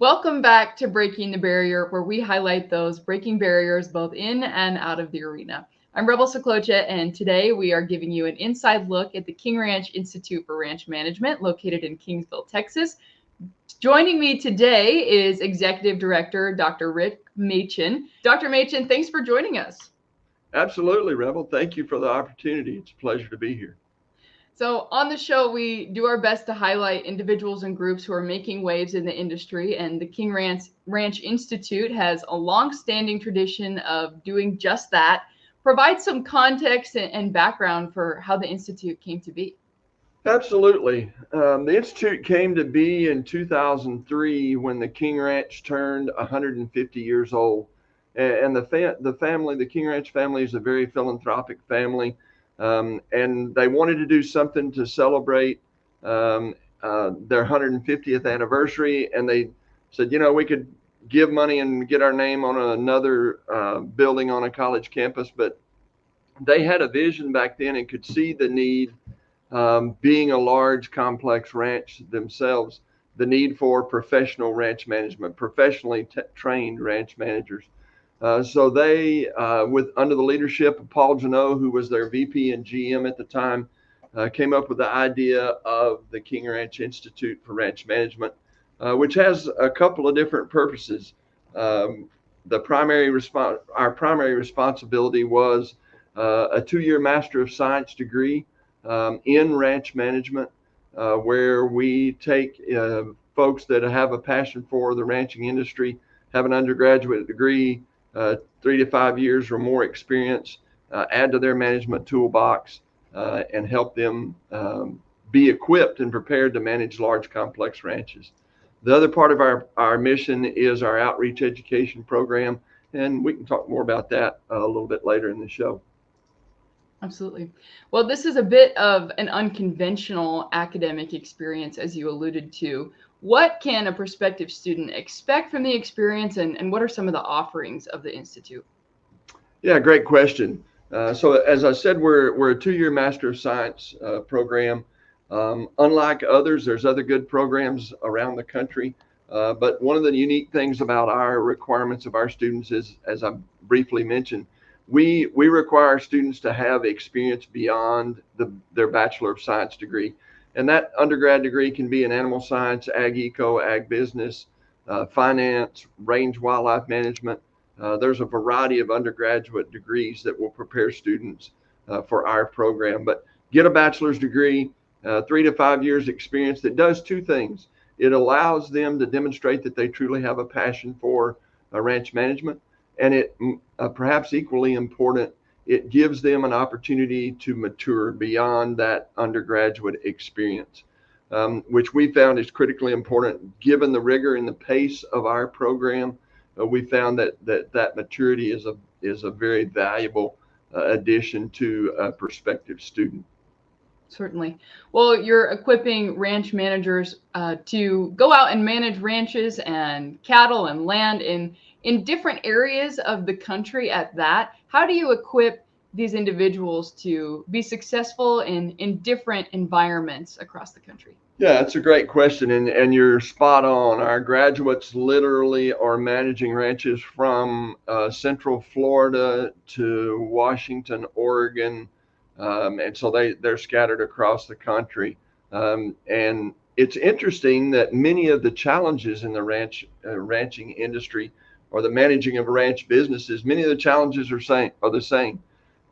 Welcome back to Breaking the Barrier, where we highlight those breaking barriers both in and out of the arena. I'm Rebel Saklocha, and today we are giving you an inside look at the King Ranch Institute for Ranch Management, located in Kingsville, Texas. Joining me today is Executive Director Dr. Rick Machen. Dr. Machen, thanks for joining us. Absolutely, Rebel. Thank you for the opportunity. It's a pleasure to be here. So, on the show, we do our best to highlight individuals and groups who are making waves in the industry. And the Ranch Institute has a long-standing tradition of doing just that. Provide some context and background for how the Institute came to be. Absolutely. The Institute came to be in 2003 when the King Ranch turned 150 years old. And the King Ranch family is a very philanthropic family. And they wanted to do something to celebrate their 150th anniversary. And they said, we could give money and get our name on another building on a college campus. But they had a vision back then and could see the need, being a large, complex ranch themselves, the need for professional ranch management, professionally trained ranch managers. So they, with under the leadership of Paul Janot, who was their VP and GM at the time, came up with the idea of the King Ranch Institute for Ranch Management, which has a couple of different purposes. Our primary responsibility was a 2-year Master of Science degree in ranch management, where we take folks that have a passion for the ranching industry, have an undergraduate degree, 3 to 5 years or more experience, add to their management toolbox, and help them be equipped and prepared to manage large, complex ranches. The other part of our mission is our outreach education program, and we can talk more about that a little bit later in the show. Absolutely. Well, this is a bit of an unconventional academic experience, as you alluded to. What can a prospective student expect from the experience, and what are some of the offerings of the Institute? Yeah, great question. So as I said, we're a 2-year Master of Science program. Unlike others, there's other good programs around the country. But one of the unique things about our requirements of our students is, as I briefly mentioned, we require students to have experience beyond their Bachelor of Science degree. And that undergrad degree can be in animal science, ag eco, ag business, finance, range wildlife management. There's a variety of undergraduate degrees that will prepare students for our program. But get a bachelor's degree, 3 to 5 years experience that does two things. It allows them to demonstrate that they truly have a passion for ranch management. And it, perhaps equally important, it gives them an opportunity to mature beyond that undergraduate experience, which we found is critically important. Given the rigor and the pace of our program, we found that maturity is a very valuable addition to a prospective student. Certainly. Well, you're equipping ranch managers to go out and manage ranches and cattle and land in different areas of the country at that. How do you equip these individuals to be successful in different environments across the country? Yeah, that's a great question, and you're spot on. Our graduates literally are managing ranches from Central Florida to Washington, Oregon, and so they're scattered across the country. And it's interesting that many of the challenges in the ranching industry, or the managing of ranch businesses, many of the challenges are the same.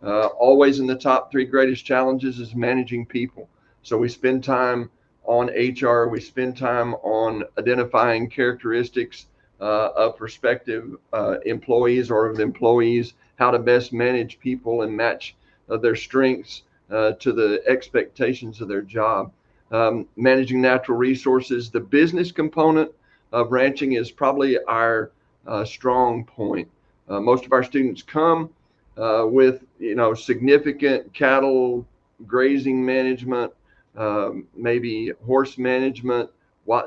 Always in the top 3 greatest challenges is managing people. So we spend time on HR, we spend time on identifying characteristics of prospective employees or of employees, how to best manage people and match their strengths to the expectations of their job. Managing natural resources, the business component of ranching is probably our strong point. Most of our students come with significant cattle grazing management, maybe horse management,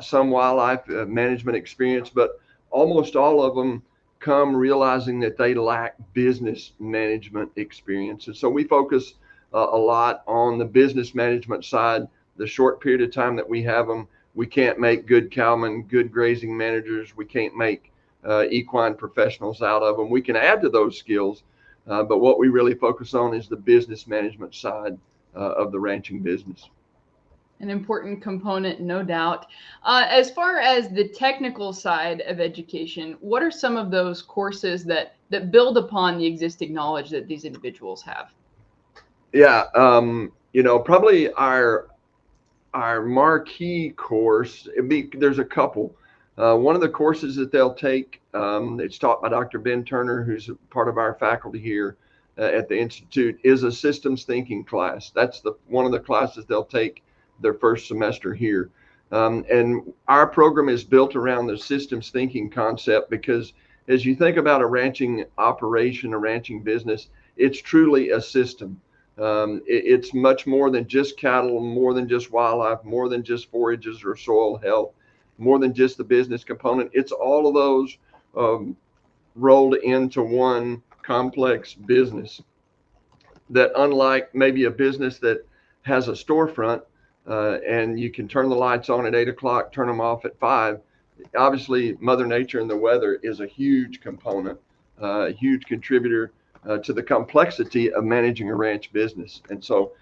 some wildlife management experience, but almost all of them come realizing that they lack business management experience. And so we focus a lot on the business management side. The short period of time that we have them, we can't make good cowmen, good grazing managers. We can't make equine professionals out of them. We can add to those skills, but what we really focus on is the business management side of the ranching business. An important component, no doubt. As far as the technical side of education, what are some of those courses that build upon the existing knowledge that these individuals have? Yeah, probably our marquee course, there's a couple. One of the courses that they'll take, it's taught by Dr. Ben Turner, who's part of our faculty here at the Institute, is a systems thinking class. That's one of the classes they'll take their first semester here. And our program is built around the systems thinking concept because as you think about a ranching operation, a ranching business, it's truly a system. It's much more than just cattle, more than just wildlife, more than just forages or soil health, more than just the business component. It's all of those rolled into one complex business that, unlike maybe a business that has a storefront and you can turn the lights on at 8 o'clock, turn them off at 5, obviously Mother Nature and the weather is a huge component, a huge contributor to the complexity of managing a ranch business. And so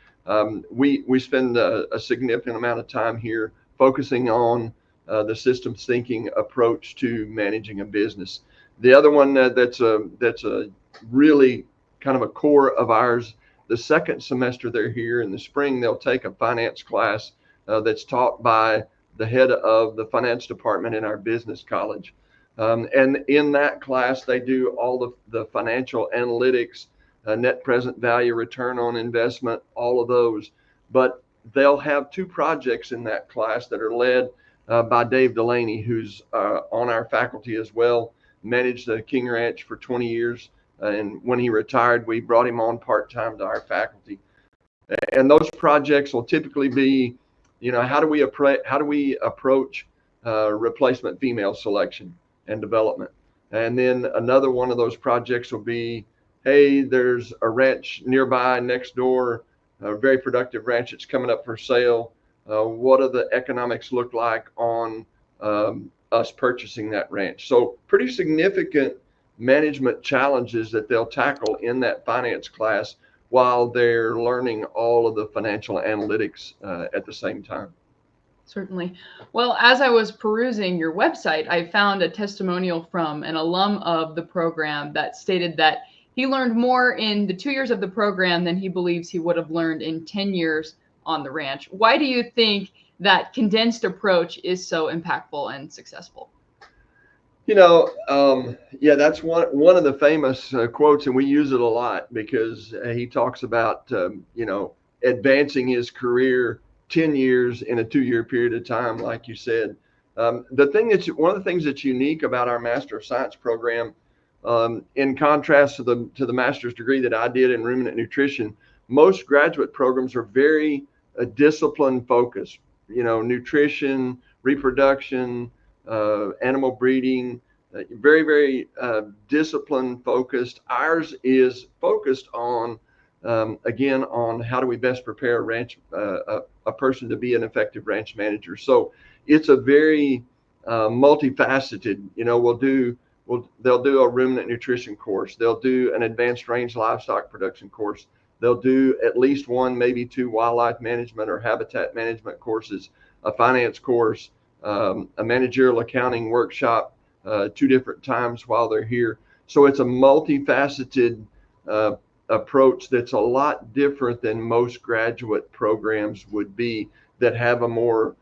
we spend a significant amount of time here focusing on the systems thinking approach to managing a business. The other one that's a really kind of a core of ours, the second semester they're here in the spring, they'll take a finance class that's taught by the head of the finance department in our business college. And in that class, they do all the financial analytics, net present value, return on investment, all of those. But they'll have 2 projects in that class that are led by Dave Delaney, who's on our faculty as well, managed the King Ranch for 20 years. And when he retired, we brought him on part-time to our faculty. And those projects will typically be, how do we approach replacement female selection and development? And then another one of those projects will be, hey, there's a ranch nearby next door, a very productive ranch that's coming up for sale. What do the economics look like on us purchasing that ranch? So pretty significant management challenges that they'll tackle in that finance class while they're learning all of the financial analytics at the same time. Certainly. Well, as I was perusing your website, I found a testimonial from an alum of the program that stated that he learned more in the 2 years of the program than he believes he would have learned in 10 years on the ranch. Why do you think that condensed approach is so impactful and successful? Yeah, that's one of the famous quotes, and we use it a lot because he talks about, advancing his career 10 years in a 2-year period of time, like you said. One of the things that's unique about our Master of Science program, in contrast to the master's degree that I did in ruminant nutrition, most graduate programs are very discipline focused. Nutrition, reproduction, animal breeding, very, very discipline focused. Ours is focused on, again, on how do we best prepare a person to be an effective ranch manager. So it's a very multifaceted. They'll do a ruminant nutrition course. They'll do an advanced range livestock production course. They'll do at least 1, maybe 2 wildlife management or habitat management courses, a finance course, a managerial accounting workshop 2 different times while they're here. So it's a multifaceted approach that's a lot different than most graduate programs would be that have a more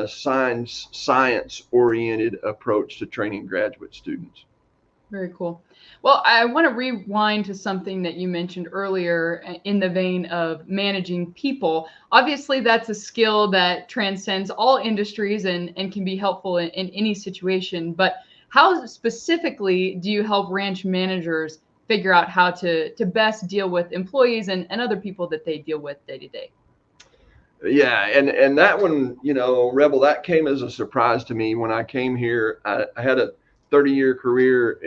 science-oriented approach to training graduate students. Very cool. Well, I want to rewind to something that you mentioned earlier in the vein of managing people. Obviously, that's a skill that transcends all industries and can be helpful in any situation. But how specifically do you help ranch managers figure out how to best deal with employees and other people that they deal with day to day? Yeah, and that one, Rebel, that came as a surprise to me when I came here. I had a 30-year career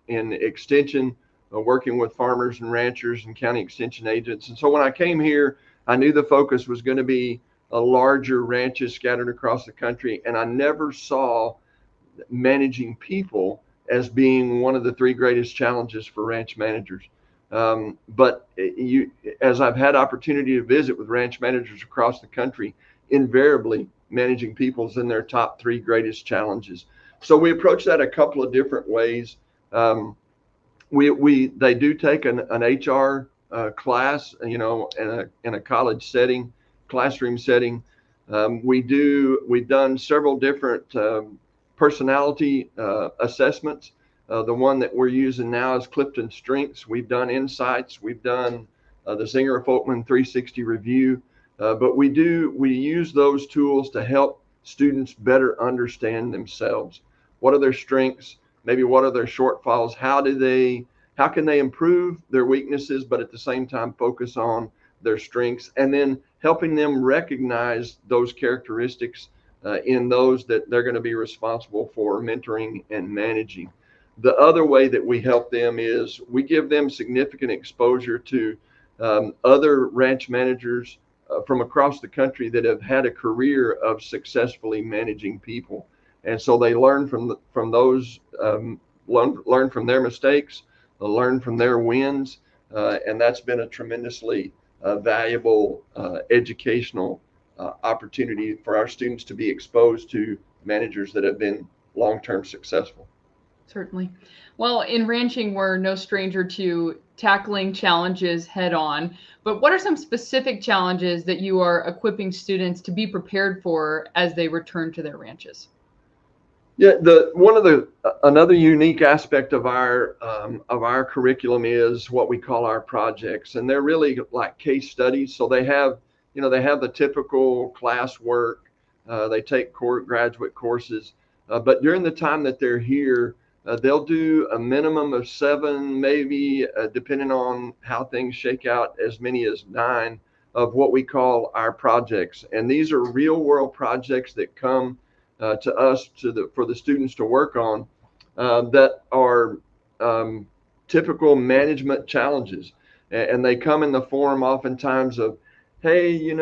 in extension, working with farmers and ranchers and county extension agents. And so when I came here, I knew the focus was going to be larger ranches scattered across the country, and I never saw managing people as being one of the three greatest challenges for ranch managers. But as I've had opportunity to visit with ranch managers across the country, invariably managing people is in their top three greatest challenges. So we approach that a couple of different ways. They do take an HR class, in a college setting, classroom setting. We've done several different personality assessments. The one that we're using now is Clifton Strengths. We've done Insights. We've done the Zinger-Folkman 360 review. But we use those tools to help students better understand themselves. What are their strengths? Maybe what are their shortfalls? How can they improve their weaknesses, but at the same time focus on their strengths, and then helping them recognize those characteristics in those that they're going to be responsible for mentoring and managing. The other way that we help them is we give them significant exposure to other ranch managers from across the country that have had a career of successfully managing people. And so they learn from those, learn from their mistakes, learn from their wins, and that's been a tremendously valuable educational opportunity for our students to be exposed to managers that have been long-term successful. Certainly. Well, in ranching, we're no stranger to tackling challenges head on, but what are some specific challenges that you are equipping students to be prepared for as they return to their ranches? Yeah, another unique aspect of our curriculum is what we call our projects, and they're really like case studies. So they have the typical class work, they take graduate courses, but during the time that they're here, they'll do a minimum of 7, maybe depending on how things shake out, as many as 9 of what we call our projects, and these are real world projects that come to us for the students to work on that are typical management challenges, and they come in the form oftentimes of, hey,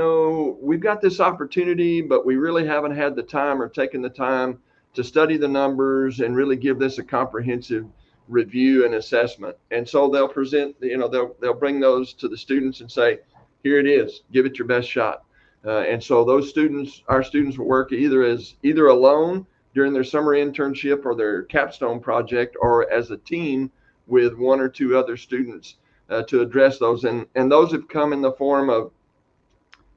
we've got this opportunity, but we really haven't had the time or taken the time to study the numbers and really give this a comprehensive review and assessment. And so they'll present, they'll bring those to the students and say, here it is, give it your best shot. And so our students will work either alone during their summer internship or their capstone project, or as a team with 1 or 2 other students to address those. And those have come in the form of,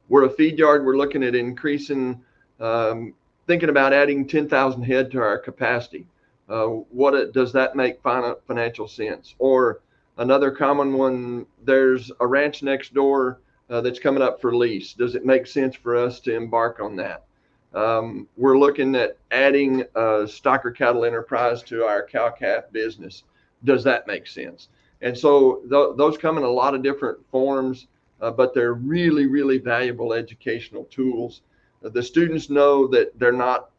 we're a feed yard, we're looking at increasing, thinking about adding 10,000 head to our capacity. Does that make financial sense? Or another common one, there's a ranch next door that's coming up for lease. Does it make sense for us to embark on that? We're looking at adding a stocker cattle enterprise to our cow-calf business. Does that make sense? And so those come in a lot of different forms, but they're really, really valuable educational tools. The students know that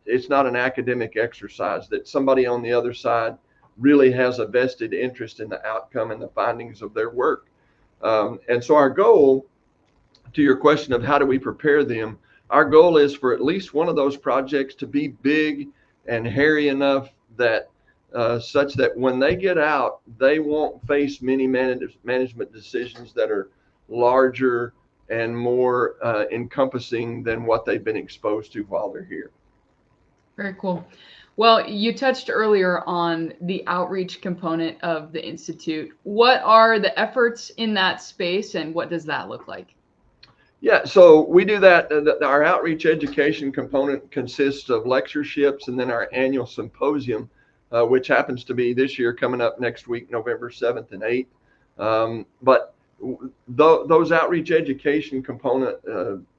it's not an academic exercise, that somebody on the other side really has a vested interest in the outcome and the findings of their work. And so our goal, to your question of how do we prepare them, our goal is for at least one of those projects to be big and hairy enough that such that when they get out, they won't face many management decisions that are larger and more encompassing than what they've been exposed to while they're here. Very cool. Well, you touched earlier on the outreach component of the Institute. What are the efforts in that space, and what does that look like? Yeah, so we do that. Our outreach education component consists of lectureships and then our annual symposium, which happens to be this year coming up next week, November 7th and 8th. But those outreach education component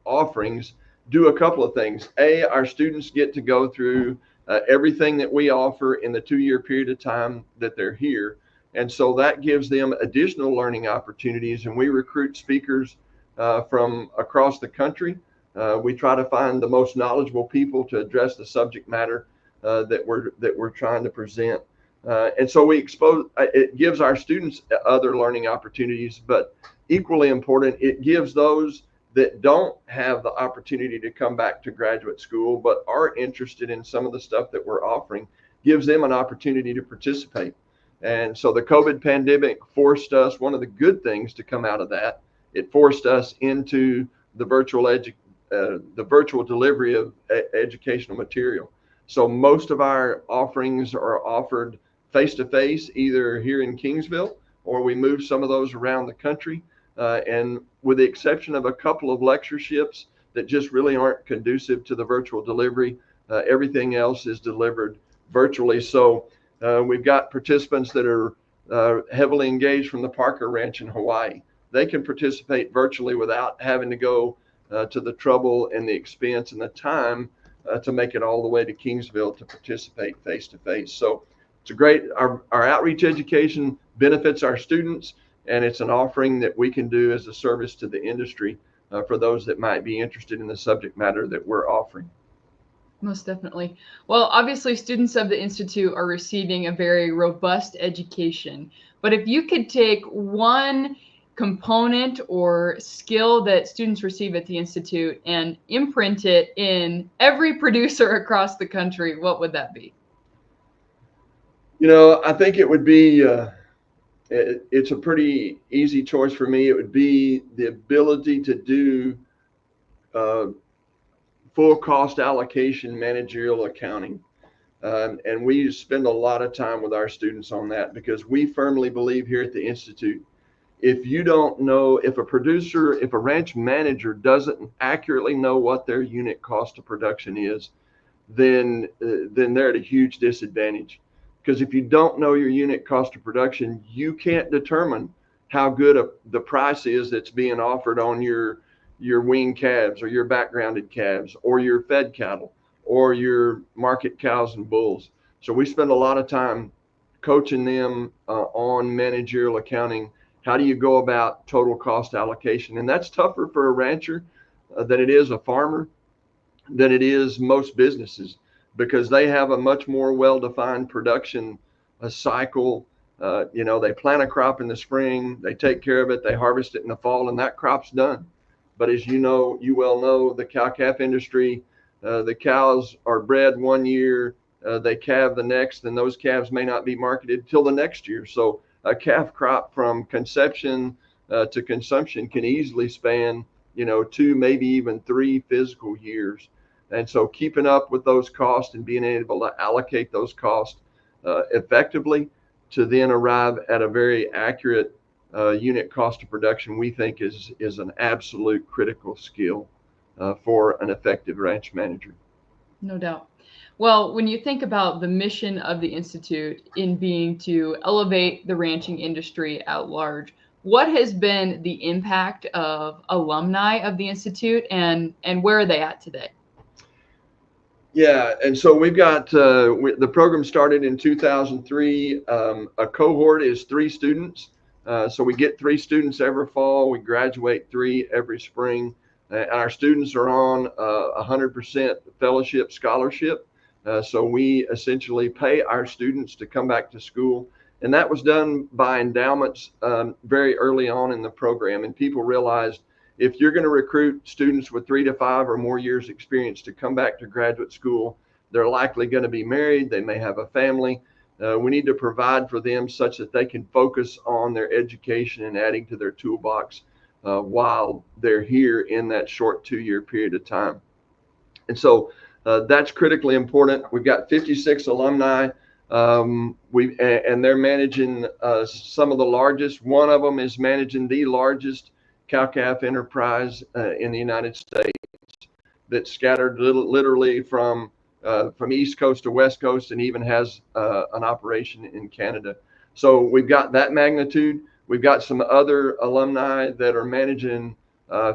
offerings do a couple of things. Our students get to go through everything that we offer in the 2-year period of time that they're here. And so that gives them additional learning opportunities, and we recruit speakers from across the country. We try to find the most knowledgeable people to address the subject matter that we're trying to present. And so it gives our students other learning opportunities, but equally important, it gives those that don't have the opportunity to come back to graduate school but are interested in some of the stuff that we're offering, gives them an opportunity to participate. And so the COVID pandemic forced us, one of the good things to come out of that, it forced us into the virtual delivery of educational material. So most of our offerings are offered face-to-face, either here in Kingsville, or we move some of those around the country. And with the exception of a couple of lectureships that just really aren't conducive to the virtual delivery, everything else is delivered virtually. So we've got participants that are heavily engaged from the Parker Ranch in Hawaii. They can participate virtually without having to go to the trouble and the expense and the time to make it all the way to Kingsville to participate face to face. So it's a great, our outreach education benefits our students, and it's an offering that we can do as a service to the industry for those that might be interested in the subject matter that we're offering. Most definitely. Well, obviously, students of the Institute are receiving a very robust education. But if you could take one component or skill that students receive at the Institute and imprint it in every producer across the country, what would that be? You know, I think it would be, it's a pretty easy choice for me. It would be the ability to do full cost allocation managerial accounting. And we spend a lot of time with our students on that, because we firmly believe here at the Institute, if you don't know, if a ranch manager doesn't accurately know what their unit cost of production is, then they're at a huge disadvantage. Because if you don't know your unit cost of production, you can't determine how good the price is that's being offered on your weaned calves or your backgrounded calves or your fed cattle or your market cows and bulls. So we spend a lot of time coaching them on managerial accounting. How do you go about total cost allocation? And that's tougher for a rancher than it is a farmer, than it is most businesses, because they have a much more well-defined production cycle. They plant a crop in the spring, they take care of it, they harvest it in the fall, and that crop's done. But as you well know, the cow-calf industry, the cows are bred one year, they calve the next, and those calves may not be marketed till the next year. So a calf crop from conception to consumption can easily span, 2, maybe even 3 physical years. And so keeping up with those costs and being able to allocate those costs effectively to then arrive at a very accurate unit cost of production, we think is an absolute critical skill for an effective ranch manager. No doubt. Well, when you think about the mission of the Institute in being to elevate the ranching industry at large, what has been the impact of alumni of the Institute, and where are they at today? Yeah, and so we've got the program started in 2003. A cohort is 3 students. So we get 3 students every fall. We graduate 3 every spring. And our students are on 100% fellowship scholarship. So we essentially pay our students to come back to school. And that was done by endowments very early on in the program. And people realized, if you're going to recruit students with 3 to 5 or more years experience to come back to graduate school, they're likely going to be married. They may have a family. We need to provide for them such that they can focus on their education and adding to their toolbox while they're here in that short 2-year period of time. And so that's critically important. We've got 56 alumni. And they're managing some of the largest. One of them is managing the largest cow-calf enterprise in the United States, that's scattered literally from East Coast to West Coast, and even has an operation in Canada. So we've got that magnitude. We've got some other alumni that are managing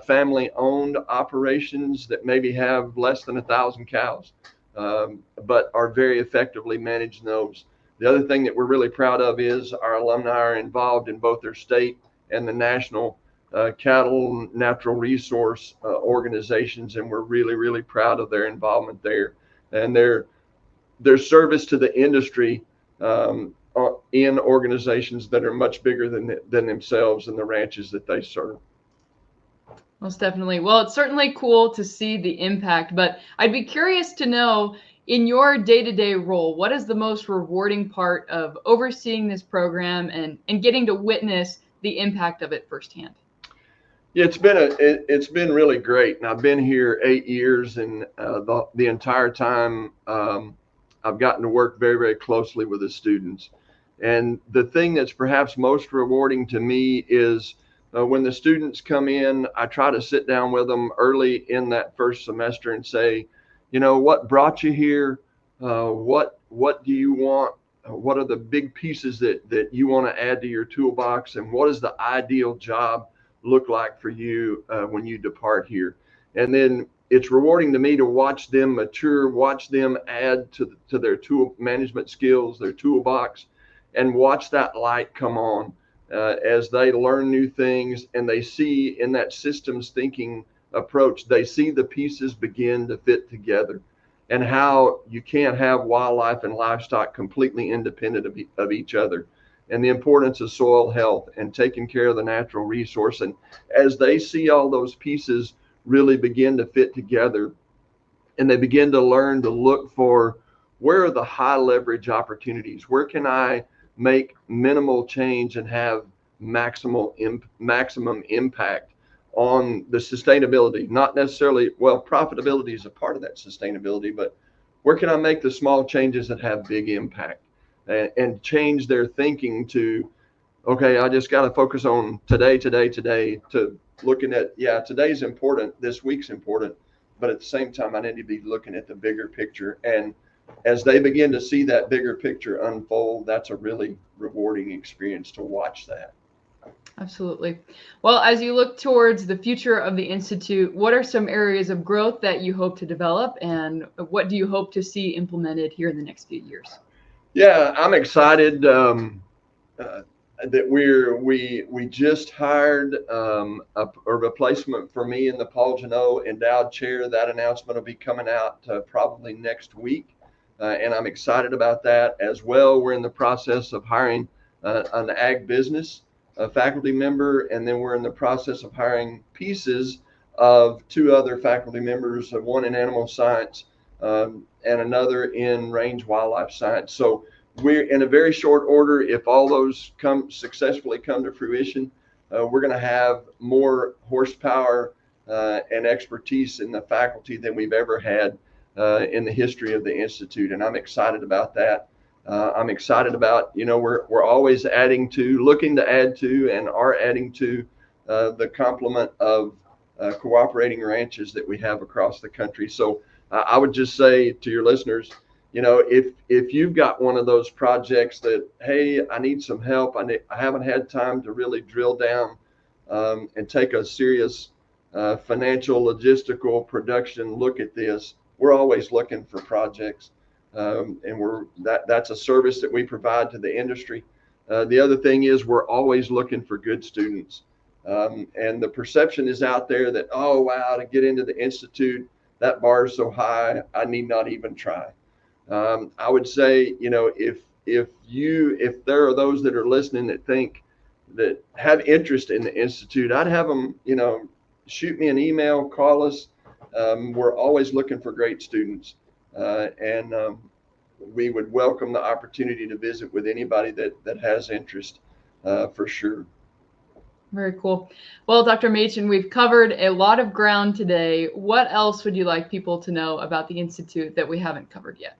family-owned operations that maybe have less than 1,000 cows, but are very effectively managing those. The other thing that we're really proud of is our alumni are involved in both their state and the national cattle natural resource organizations, and we're really, really proud of their involvement there and their service to the industry in organizations that are much bigger than themselves and the ranches that they serve. Most definitely. Well, it's certainly cool to see the impact, but I'd be curious to know in your day-to-day role, what is the most rewarding part of overseeing this program and getting to witness the impact of it firsthand? Yeah, it's been really great, and I've been here 8 years, and the entire time I've gotten to work very, very closely with the students. And the thing that's perhaps most rewarding to me is when the students come in, I try to sit down with them early in that first semester and say, what brought you here? What do you want? What are the big pieces that you want to add to your toolbox? And what is the ideal job look like for you when you depart here? And then it's rewarding to me to watch them mature, watch them add to their tool management skills, their toolbox, and watch that light come on as they learn new things and they see in that systems thinking approach, they see the pieces begin to fit together and how you can't have wildlife and livestock completely independent of each other, and the importance of soil health and taking care of the natural resource. And as they see all those pieces really begin to fit together and they begin to learn to look for where are the high leverage opportunities, where can I make minimal change and have maximum impact on the sustainability, not necessarily, well, profitability is a part of that sustainability, but where can I make the small changes that have big impact and change their thinking to, okay, I just got to focus on today, to looking at, yeah, today's important, this week's important, but at the same time, I need to be looking at the bigger picture. And as they begin to see that bigger picture unfold, that's a really rewarding experience to watch that. Absolutely. Well, as you look towards the future of the Institute, what are some areas of growth that you hope to develop, and what do you hope to see implemented here in the next few years? Yeah, I'm excited that we just hired a replacement for me in the Paul Janot Endowed Chair. That announcement will be coming out probably next week, and I'm excited about that as well. We're in the process of hiring an ag business faculty member, and then we're in the process of hiring pieces of two other faculty members, one in animal science and another in range wildlife science. So we're in a very short order. If all those successfully come to fruition, we're going to have more horsepower and expertise in the faculty than we've ever had in the history of the Institute, and I'm excited about that. I'm excited about, we're always looking to add to, and are adding to the complement of cooperating ranches that we have across the country. So I would just say to your listeners, if you've got one of those projects that, hey, I need some help, I haven't had time to really drill down and take a serious financial, logistical, production look at this, we're always looking for projects. And that's a service that we provide to the industry. The other thing is we're always looking for good students. And the perception is out there that, oh, wow, to get into the Institute, that bar is so high, I need not even try. I would say, if there are those that are listening that have interest in the Institute, I'd have them, shoot me an email, call us. We're always looking for great students. And we would welcome the opportunity to visit with anybody that has interest for sure. Very cool. Well, Dr. Machen, we've covered a lot of ground today. What else would you like people to know about the Institute that we haven't covered yet?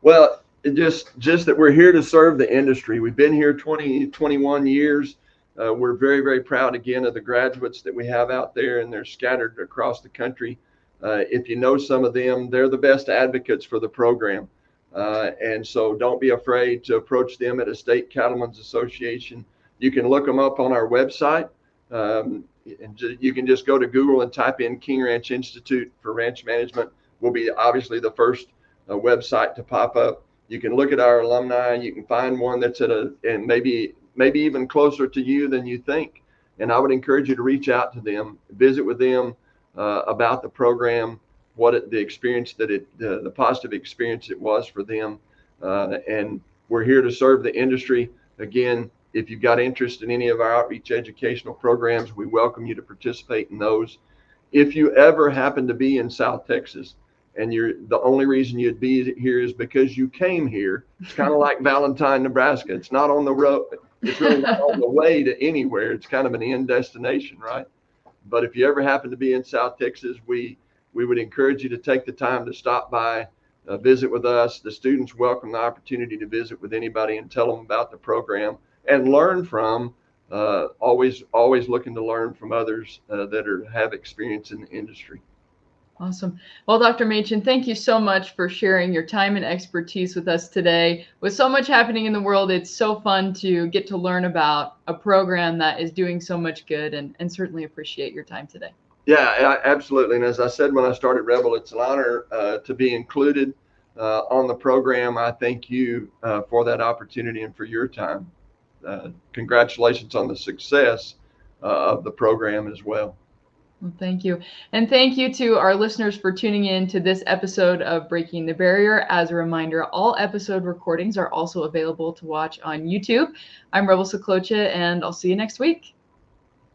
Well, just that we're here to serve the industry. We've been here 21 years. We're very, very proud again of the graduates that we have out there, and they're scattered across the country. If you know some of them, they're the best advocates for the program. And so don't be afraid to approach them at a state cattlemen's association. You can look them up on our website. And you can just go to Google and type in King Ranch Institute for Ranch Management. Will be obviously the first website to pop up. You can look at our alumni. You can find one that's and maybe even closer to you than you think. And I would encourage you to reach out to them, visit with them about the program, the experience the positive experience it was for them. And we're here to serve the industry. Again, if you've got interest in any of our outreach educational programs, we welcome you to participate in those. If you ever happen to be in South Texas and the only reason you'd be here is because you came here, it's kind of like Valentine, Nebraska. It's not on the road. It's really not on the way to anywhere. It's kind of an end destination, right? But if you ever happen to be in South Texas, we would encourage you to take the time to stop by, visit with us. The students welcome the opportunity to visit with anybody and tell them about the program and learn from, always looking to learn from others that have experience in the industry. Awesome. Well, Dr. Machen, thank you so much for sharing your time and expertise with us today. With so much happening in the world, it's so fun to get to learn about a program that is doing so much good, and certainly appreciate your time today. Yeah, absolutely. And as I said when I started Rebel, it's an honor to be included on the program. I thank you for that opportunity and for your time. Congratulations on the success of the program as well. Well, thank you. And thank you to our listeners for tuning in to this episode of Breaking the Barrier. As a reminder, all episode recordings are also available to watch on YouTube. I'm Rebel Saklocha, and I'll see you next week.